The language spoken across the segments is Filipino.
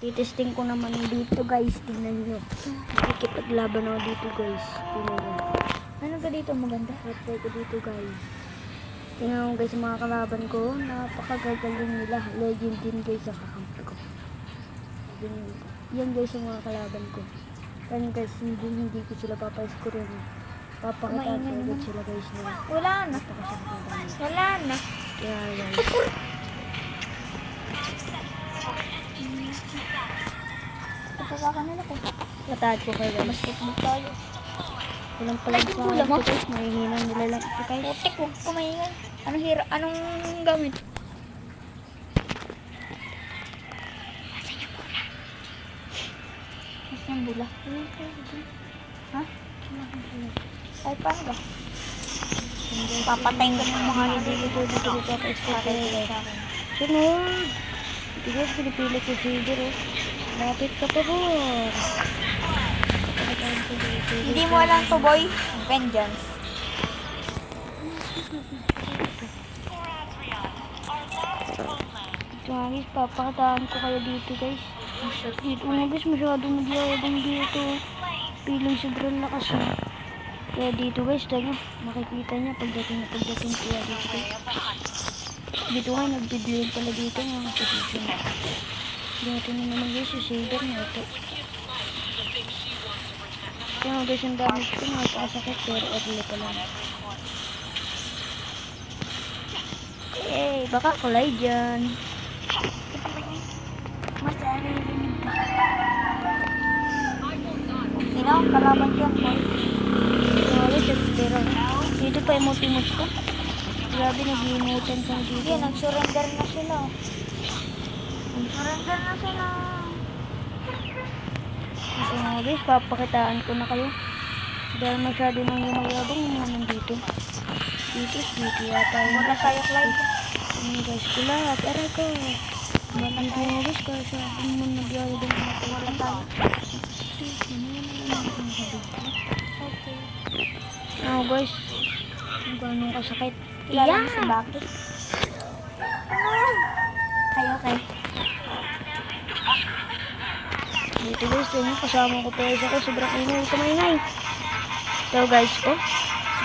Titesting ko naman dito guys. Tingnan nyo. Nakikipaglaban ako dito guys. Tingnan nyo. Ano ka dito maganda? Try ko dito guys. Tingnan mo guys mga kalaban ko. Napakagagaling nila. Legend din guys ang kakampi ko. Yan guys ang mga kalaban ko. Kaya guys hindi ko sila papaskurin. Papakitaan ko agad sila guys na. Wala na. Wala na. Kaya guys. Kapag nila ko. Mataad ko kayo guys. Mas tukmog tayo. Walang palag sa akin ko guys. Mahihina nila lang ito guys. Putik, huwag kumaingan. Anong gamit? Mas yung bula. Ha? Ay, paano ba? Papatayin ko ng mga Hindi dito pa-escort kayo guys. Sunod. Hindi guys pinipili ko Shader oh. Lapit ka pa po. Hindi mo alam to, boy. Vengeance. Guys, papakataan ko kayo dito guys. Dito nga guys, masyadong magyayabang dito. Piling sobrang lakas na. Kaya dito guys, tayo, makikita niya pagdating kuya dito guys. Dito nga, nag-build pala dito ng position. Dito na naman guys, yung shader na ito. Kaya nga guys, yung damage ko, nakakasakit pero early pa lang. Baka kulay dyan. Sino? Kalaban ko yan, boy. Pero dito pa emote-emote ko. Grabe, nag-emotean ka dito. Sige, nag-surrender na sila. Nag-surrender na sila. Kasi nga guys, papakitaan ko na kayo. Dahil masyado nang yumayabang yung mga nandito. Dito yata yung Wala sayok live. guys ko lahat. Aray ko. Dito nga guys, kaya sa akin mo nagyayabang mga wala tayo. Okay. Ano guys, kung gano'ng kasakit. Kilala mo si Bakit? Okay. Dito guys, yun kasama ko pa isa ko. Sobrang ingay ko maingay. So guys,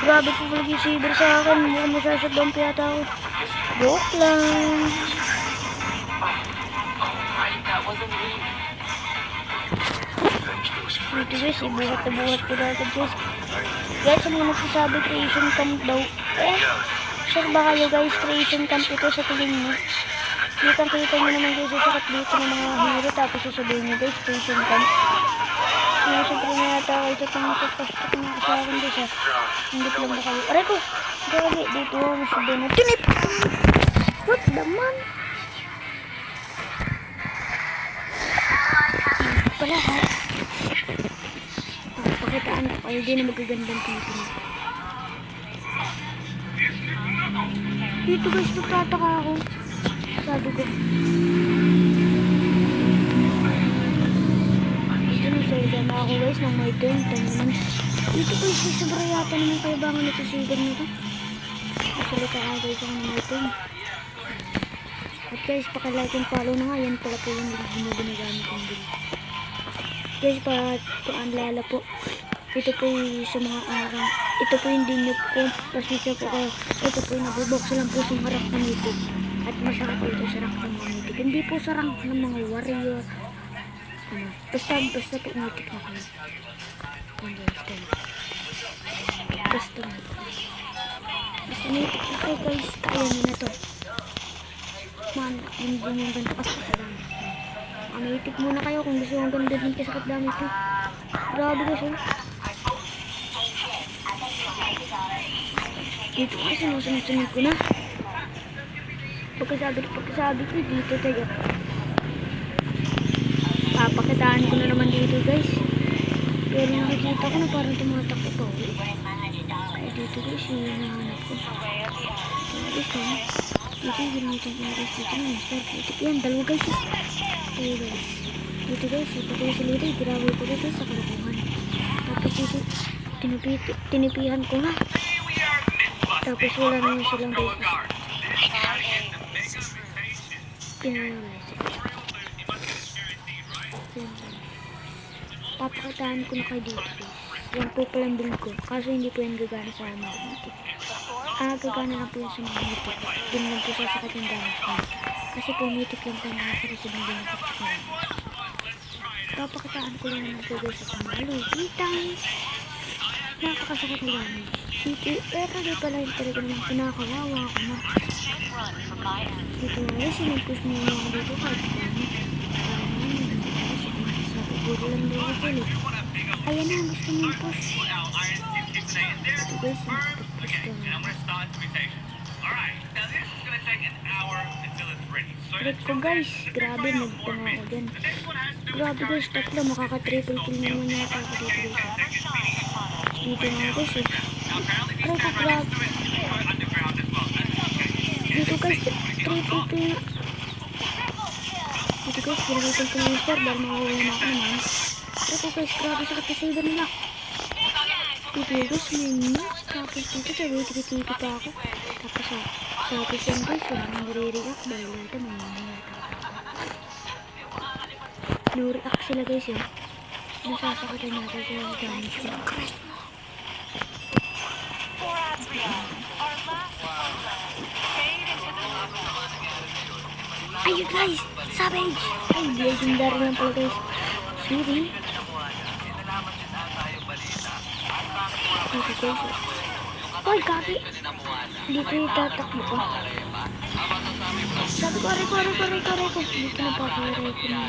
grabe po pala yung saber sa akin. Mukhang masasagdan pa yata ako. Joke lang. Dito guys, ibuhat na buhat ko dati guys. Guys, yung mga nagsasabi creation camp daw. Sure ba kayo guys, creation camp ito sa tingin mo? Kitang-kita nyo naman guys, sasakat dito ng mga hero. Tapos sasabihin nyo guys, creation camp. Kaya siyempre na yata kayo sa pang-pastok na sa akin guys ha. Hindi lang ba kayo? Aray ko! Gagi, dito masyado na. Tinip! What the man? Pala ha. Pakitaan ko kayo din na magagandang dito. Dito guys, nagtataka ako. Sabi ko. Dito nagsalita na ako guys ng may turn. Naman. Dito guys, sobra yata naman kayo bangan ito sigar nito. Nagsalita ako guys ng may turn. At guys, pakilike and follow na nga. Yan pala po yung ginagamit yung bill. Guys, paalala po. Ito po yung sa mga araw. Ito po yung dinyo po. Pasensya po kayo. Ito po yung nabubok lang po sa harap ng itik. At masarap po ito sa rank ng mga itik. Hindi po sa rank ng mga warrior. Basta po itik na kayo. Basta itik na kayo guys. Kaya nyo na to. Man, hindi nyo yung ganda kasi lang. Itik muna kayo kung gusto yung ganda din kasakit dami ito. Grabe guys. Dito kasi sinusunod ko na. Pagkasabi ko dito tayo. Papakitaan ko na naman dito guys. Pero nakikita ko na parang tumatakbo pa. Kaya dito guys yung hinahanap ko. Dito yung ginamitan ko guys. Dito na master. Yan, dalawa guys. Ayo guys. Dito guys, ipatay sa lito. Girawi ko dito sa kalakuhan. Tapos dito, tinipihan ko nga. Tapos wala naman silang guys. Pinalaman. papakitaan ko na kayo dito guys. Yan po palang build ko. Kaso hindi po yan gagana sa mga mythic. Gagana lang po yan sa mga mythic. Doon lang po sasakit yung damage ko. Kasi po mythic lang po nakakarisip ng benefit ko. Papakitaan ko lang naman po guys sa pangmalutitang. Nakakasakit na damage. Pero di pala yung talaga naman pinakawawa ko na. Dito nga sinipus mo yung mga dito kahit paano. Siguro lang daw ako ulit. Ayan na, gusto niyo push. Ito guys, push ko na. Break ko guys, grabe nagtanga ako dyan. Grabe guys, tatlo makaka-triple kill naman yata ako dito guys. Dito nga guys eh. Aray ko, grabe. Dito guys, triple kill na. Dito guys, ginagitan ko na yung star dahil makakuha na ako naman. Aray ko guys, grabe sakit na saver nila. Dito guys, may knock. Tapos dito, tibi-tibi pa ako. Tapos yan guys, wala nang re-react dahil ito may no-react sila guys yun. Nasasakitan natin sa yung damage ko. Ayun guys! Savage! Ay, legendary lang pala guys. Sorry. Dito guys. Uy, kaki! Dito yung tatakbo ko. Sabi ko, aray ko. Dito na pa, aray ko na.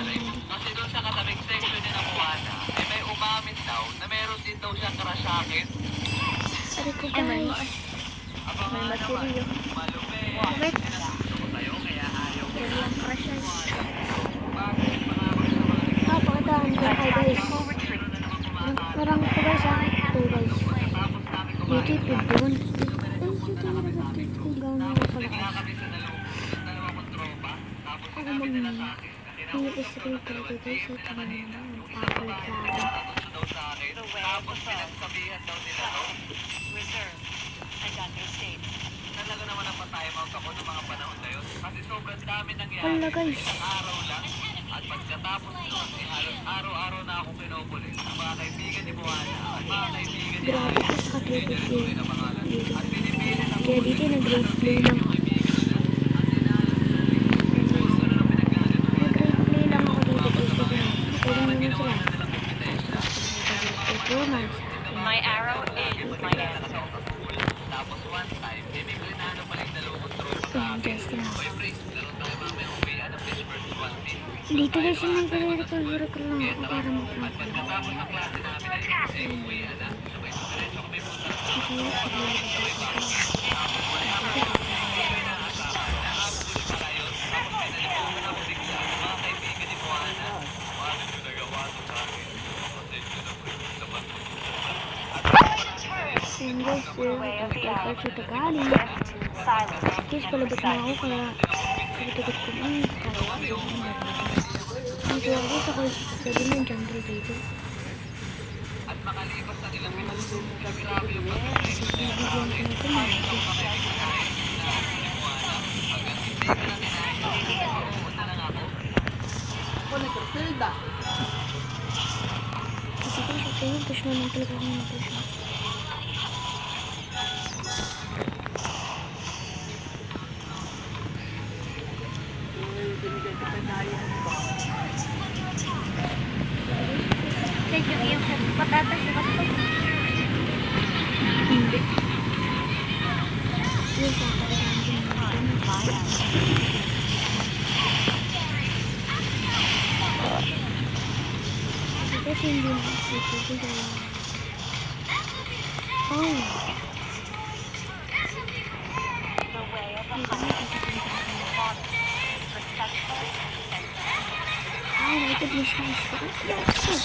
Kasi doon sa katabing section ni Namuana, may umamin daw na meron din daw siyang karasakit. Aray ko guys. May material. Wait. Sa'yo, kaya ayaw. Yung crush yan. Pakitaan ko kayo guys. Marami ko guys ha. Ito guys. Dito yung doon. Dito yung gawin mo pala guys. Ako mag-i-stream talaga guys. Ito na naman. Papalit ka ako. Tapos pinagsabihan daw nila, reserve and understate. Talaga naman ang patay mga kapon ng mga panahon na yun. Kasi sobrang dami nangyari. Wala guys. Isang araw lang. At pagkatapos doon, halos araw-araw na akong pinupulit. Ang mga kaibigan ni Buwana at mga kaibigan ni Grabe ko sa katribut tuloy yun. na pangalan. Dito. At pinipili ng Kaya dito nag-grade play lang ako. Nag-grade play lang ako dito guys. Kasi naman sila. Romance. My arrow is my answer. tapos one time, bibigli na ano pala yung dalawang tropa sa Ayan guys, tingnan ko. Pre, laro tayo mamaya uwi. Ano, fish versus one team. Dito guys yung nag-recall lang ako para mag-play. Pagkatapos ng klase namin ay kasi uwi na. Sabay sa diretso kami punta ng Ayan guys, nagkakal sa Tagali. Silence. Guys, palabot na ako kaya pagkakit ko kaya dito ako sa sabi ng jungle dito. at makalipas ang ilang minuto, grabe yung Kasi nabigyan ko na ito kasi guys, ito yung push naman talaga ako ng push. Medyo yung patatas na kasi Hindi. Yung kakailangan din natin. Kasi hindi na ito. Oh. the way of a honey. Modest, respectful, and Oh my goodness, guys. Yes.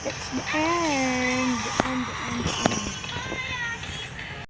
That's the end. The end.